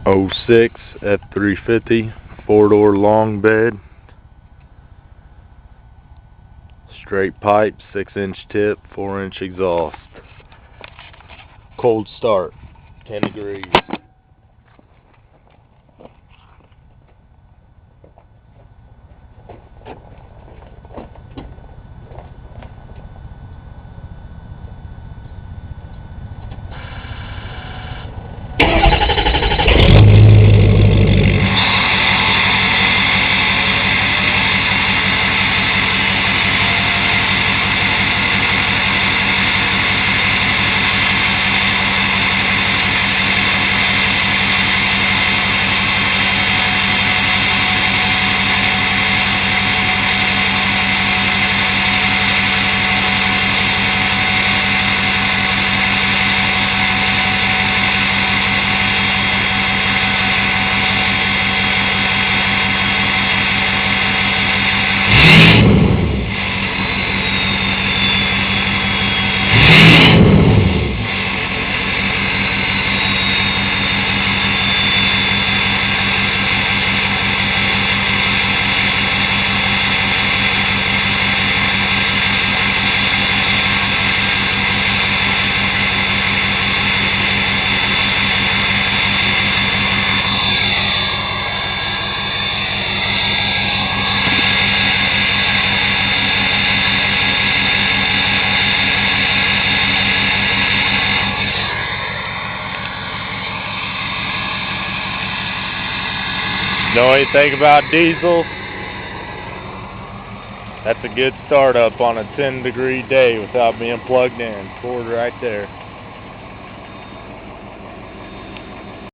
'06 F350 four-door long bed, straight pipe, 6-inch tip, 4-inch exhaust. Cold start, 10 degrees. Know anything about diesel? That's a good startup on a 10-degree day without being plugged in. Cord right there.